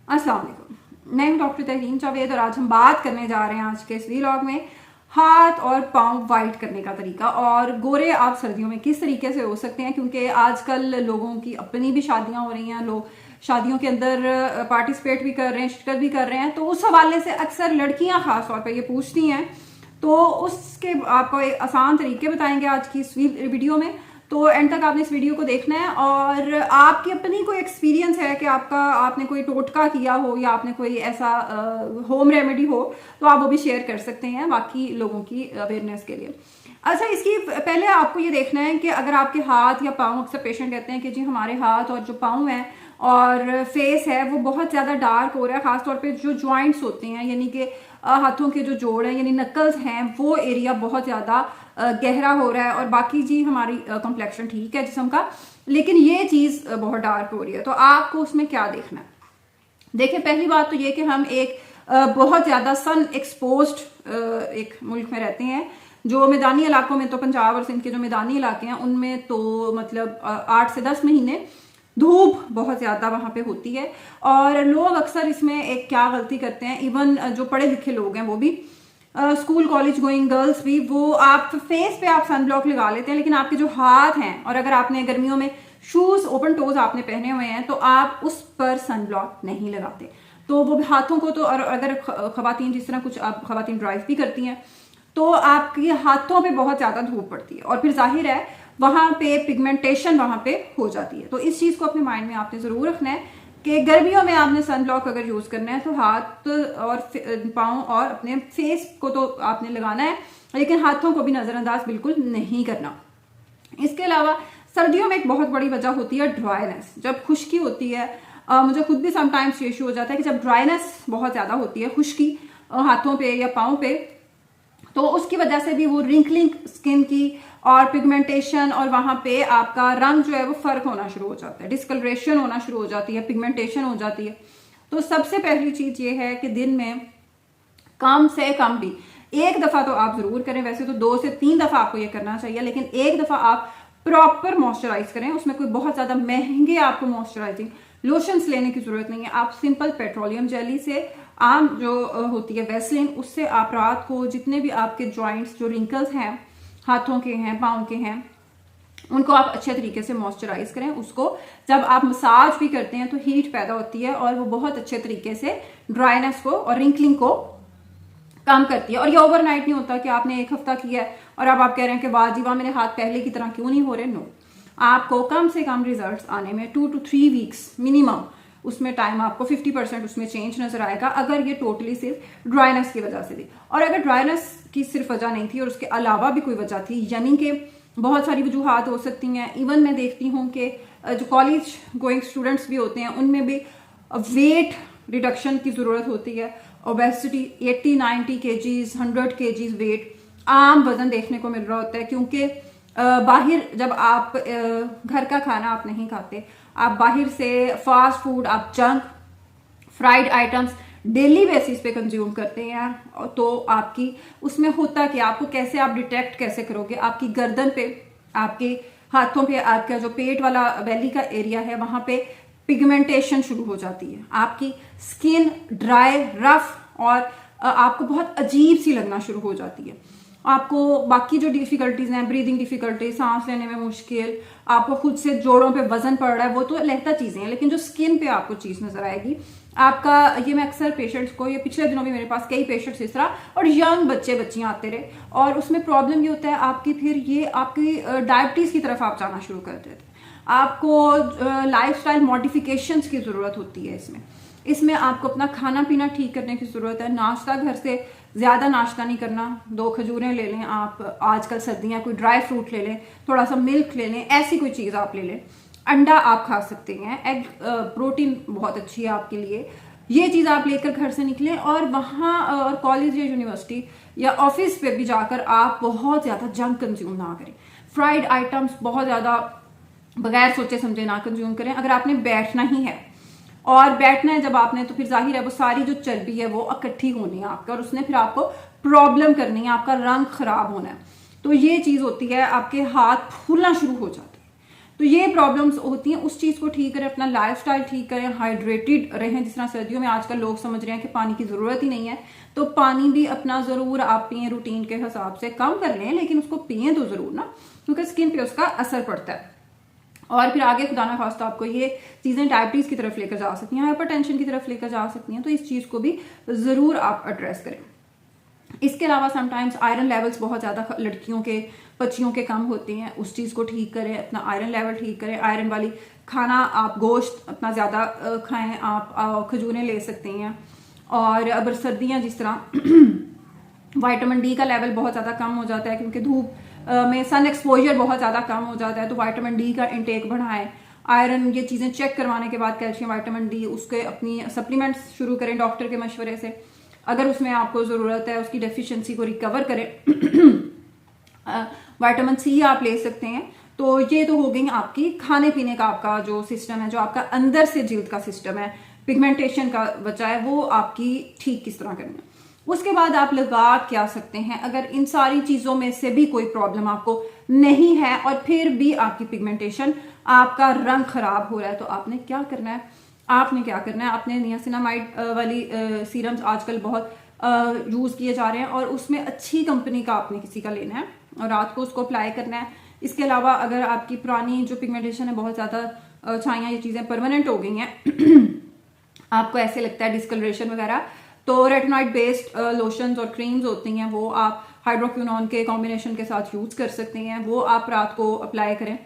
अस्सलाम वालेकुम। मैं हूं डॉक्टर तहरीन जावेद और आज हम बात करने जा रहे हैं आज के इस व्लॉग में हाथ और पाँव वाइट करने का तरीका और गोरे आप सर्दियों में किस तरीके से हो सकते हैं, क्योंकि आजकल लोगों की अपनी भी शादियां हो रही हैं, लोग शादियों के अंदर पार्टिसिपेट भी कर रहे हैं, शिरकत भी कर रहे हैं। तो उस हवाले से अक्सर लड़कियां खास तौर पर ये पूछती हैं, तो उसके आपको एक आसान तरीके बताएंगे आज की इस वीडियो में। तो एंड तक आपने इस वीडियो को देखना है और आपकी अपनी कोई एक्सपीरियंस है कि आपने कोई टोटका किया हो या आपने कोई ऐसा होम रेमेडी हो तो आप वो भी शेयर कर सकते हैं बाकी लोगों की अवेयरनेस के लिए। अच्छा, इसकी पहले आपको ये देखना है कि अगर आपके हाथ या पाँव, अक्सर पेशेंट कहते हैं कि जी हमारे हाथ और जो पाँव हैं और फेस है वो बहुत ज़्यादा डार्क हो रहा है, खासतौर पे जो जॉइंट्स होते हैं यानी कि हाथों के जो जोड़ हैं यानी नकल्स हैं वो एरिया बहुत ज़्यादा गहरा हो रहा है और बाकी जी हमारी कॉम्प्लेक्शन ठीक है जिस्म का, लेकिन ये चीज़ बहुत डार्क हो रही है। तो आपको उसमें क्या देखना है? देखिए, पहली बात तो ये कि हम एक बहुत ज़्यादा सन एक्सपोज्ड एक मुल्क में रहते हैं। जो मैदानी इलाकों में, तो पंजाब और सिंध के जो मैदानी इलाके हैं उनमें तो मतलब 8 से 10 महीने धूप बहुत ज़्यादा वहाँ पे होती है। और लोग अक्सर इसमें एक क्या गलती करते हैं, इवन जो पढ़े लिखे लोग हैं वो भी, स्कूल कॉलेज गोइंग गर्ल्स भी, वो आप फेस पे आप सन ब्लॉक लगा लेते हैं, लेकिन आपके जो हाथ हैं और अगर आपने गर्मियों में शूज ओपन टोज आपने पहने हुए हैं तो आप उस पर सन ब्लॉक नहीं लगाते। तो वो हाथों को तो, और अगर खवातीन जिस तरह कुछ आप खवातीन ड्राइव भी करती हैं तो आपके हाथों पे बहुत ज़्यादा धूप पड़ती है और फिर जाहिर है वहाँ पे पिगमेंटेशन वहाँ पे हो जाती है। तो इस चीज़ को अपने माइंड में आपने ज़रूर रखना है कि गर्मियों में आपने सन ब्लॉक अगर यूज़ करना है तो हाथ और पाँव और अपने फेस को तो आपने लगाना है, लेकिन हाथों को भी नज़रअंदाज बिल्कुल नहीं करना। इसके अलावा सर्दियों में एक बहुत बड़ी वजह होती है ड्राइनेस। जब खुश्की होती है, मुझे खुद भी समटाइम्स ये इशू हो जाता है कि जब ड्राइनेस बहुत ज़्यादा होती है, खुश्की हाथों पे या पाँव पे, तो उसकी वजह से भी वो रिंकलिंग स्किन की और पिगमेंटेशन और वहां पे आपका रंग जो है वो फर्क होना शुरू हो जाता है, डिस्कलरेशन होना शुरू हो जाती है, पिगमेंटेशन हो जाती है। तो सबसे पहली चीज ये है कि दिन में कम से कम भी एक दफा तो आप जरूर करें, वैसे तो 2 से 3 दफा आपको ये करना चाहिए, लेकिन एक दफा आप प्रॉपर मॉइस्चराइज करें। उसमें कोई बहुत ज्यादा महंगे आपको मॉइस्चराइजिंग लोशंस लेने की जरूरत नहीं है। आप सिंपल पेट्रोलियम जेली से, आम जो होती है वैसलिन, उससे आप रात को जितने भी आपके जॉइंट्स जो रिंकल्स हैं, हाथों के हैं, पाँव के हैं, उनको आप अच्छे तरीके से मॉइस्चराइज करें। उसको जब आप मसाज भी करते हैं तो हीट पैदा होती है और वो बहुत अच्छे तरीके से ड्राइनेस को और रिंकलिंग को कम करती है। और ये ओवरनाइट नहीं होता कि आपने एक हफ्ता किया है और अब आप कह रहे हैं कि वाह जी वाह मेरे हाथ पहले की तरह क्यों नहीं हो रहे। नो, आपको कम से कम रिजल्ट्स आने में 2 to 3 वीक्स मिनिमम, उसमें टाइम आपको 50% उसमें चेंज नजर आएगा, अगर ये टोटली सिर्फ ड्राइनेस की वजह से थी। और अगर ड्राइनेस की सिर्फ वजह नहीं थी और उसके अलावा भी कोई वजह थी, यानी कि बहुत सारी वजूहात हो सकती हैं। इवन मैं देखती हूँ कि जो कॉलेज गोइंग स्टूडेंट्स भी होते हैं उनमें भी वेट रिडक्शन की ज़रूरत होती है। ओबेसिटी 80-90 kgs 100 kgs वेट आम वजन देखने को मिल रहा होता है, क्योंकि बाहर जब आप घर का खाना आप नहीं खाते, आप बाहर से फास्ट फूड, आप junk fried items daily basis पे कंज्यूम करते हैं, तो आपकी उसमें होता कि आपको कैसे आप डिटेक्ट कैसे करोगे, आपकी गर्दन पे, आपके हाथों पे, आपका जो पेट वाला बेली का एरिया है वहां पे पिगमेंटेशन शुरू हो जाती है, आपकी स्किन ड्राई, रफ और आपको बहुत अजीब सी लगना शुरू हो जाती है। आपको बाकी जो डिफिकल्टीज हैं, ब्रीदिंग डिफिकल्टी, सांस लेने में मुश्किल, आपको खुद से जोड़ों पे वजन पड़ रहा है, वो तो लहता चीजें हैं, लेकिन जो स्किन पे आपको चीज नजर आएगी आपका, ये मैं अक्सर पेशेंट्स को, ये पिछले दिनों भी मेरे पास कई पेशेंट्स इस तरह और यंग बच्चियां आते रहे, और उसमें प्रॉब्लम ये होता है आपकी, फिर ये आपकी डायबिटीज की तरफ आप जाना शुरू कर देते हैं। आपको लाइफस्टाइल मॉडिफिकेशंस की जरूरत होती है। इसमें आपको अपना खाना पीना ठीक करने की जरूरत है। नाश्ता घर से ज्यादा नाश्ता नहीं करना, 2 खजूरें ले लें आप, आजकल सर्दियां, कोई ड्राई फ्रूट ले लें, थोड़ा सा मिल्क ले लें, ऐसी कोई चीज आप ले लें। अंडा आप खा सकते हैं, एग प्रोटीन बहुत अच्छी है आपके लिए। ये चीज आप लेकर घर से निकलें और वहां और कॉलेज या यूनिवर्सिटी या ऑफिस पे भी जाकर आप बहुत ज्यादा जंक कंज्यूम ना करें। फ्राइड आइटम्स बहुत ज्यादा बगैर सोचे समझे ना कंज्यूम करें। अगर आपने बैठना ही है और बैठना है जब आपने, तो फिर जाहिर है वो सारी जो चर्बी है वो इकट्ठी होनी है आपका और उसने फिर आपको प्रॉब्लम करनी है, आपका रंग खराब होना है। तो ये चीज होती है, आपके हाथ फूलना शुरू हो जाते हैं। तो ये प्रॉब्लम्स होती हैं, उस चीज को ठीक करें, अपना लाइफस्टाइल ठीक करें, हाइड्रेटेड रहें। जिस तरह सर्दियों में आजकल लोग समझ रहे हैं कि पानी की जरूरत ही नहीं है, तो पानी भी अपना जरूर आप पिए, रूटीन के हिसाब से कम कर लें, लेकिन उसको पिए तो जरूर ना, क्योंकि स्किन पे उसका असर पड़ता है। और फिर आगे खुदा ना खास्ता आपको ये चीजें डायबिटीज की तरफ लेकर जा सकती हैं, हाइपरटेंशन की तरफ लेकर जा सकती हैं, तो इस चीज को भी जरूर आप एड्रेस करें। इसके अलावा समटाइम्स आयरन लेवल्स बहुत ज़्यादा लड़कियों के, बच्चियों के कम होते हैं, उस चीज़ को ठीक करें, अपना आयरन लेवल ठीक करें। आयरन वाली खाना आप गोश्त अपना ज़्यादा खाएं, आप खजूरें ले सकते हैं। और अगर सर्दियाँ जिस तरह विटामिन डी का लेवल बहुत ज़्यादा कम हो जाता है, क्योंकि धूप में सन एक्सपोजर बहुत ज़्यादा कम हो जाता है, तो विटामिन डी का इंटेक बढ़ाएं। आयरन ये चीज़ें चेक करवाने के बाद कैल्शियम, विटामिन डी, उसके अपनी सप्लीमेंट्स शुरू करें डॉक्टर के मशवरे से, अगर उसमें आपको ज़रूरत है उसकी डेफिशिएंसी को रिकवर करें। विटामिन सी आप ले सकते हैं। तो ये तो हो गई आपकी खाने पीने का आपका जो सिस्टम है, जो आपका अंदर से जिल्द का सिस्टम है, पिगमेंटेशन का बचा है, वो आपकी ठीक किस तरह करनी है। उसके बाद आप लगा क्या सकते हैं, अगर इन सारी चीज़ों में से भी कोई प्रॉब्लम आपको नहीं है और फिर भी आपकी पिगमेंटेशन, आपका रंग खराब हो रहा है, तो आपने क्या करना है, आपने नियासिनामाइड वाली सीरम्स आजकल बहुत यूज किए जा रहे हैं, और उसमें अच्छी कंपनी का आपने किसी का लेना है और रात को उसको अप्लाई करना है। इसके अलावा अगर आपकी पुरानी जो पिगमेंटेशन है बहुत ज्यादा छाइयाँ, ये चीजें परमानेंट हो गई हैं, आपको ऐसे लगता है डिस्कलरेशन वगैरह, तो रेटिनॉइड बेस्ड लोशंस और क्रीम्स होती हैं, वो आप हाइड्रोक्विनोन के कॉम्बिनेशन के साथ यूज कर सकते हैं, वो आप रात को अप्लाई करें।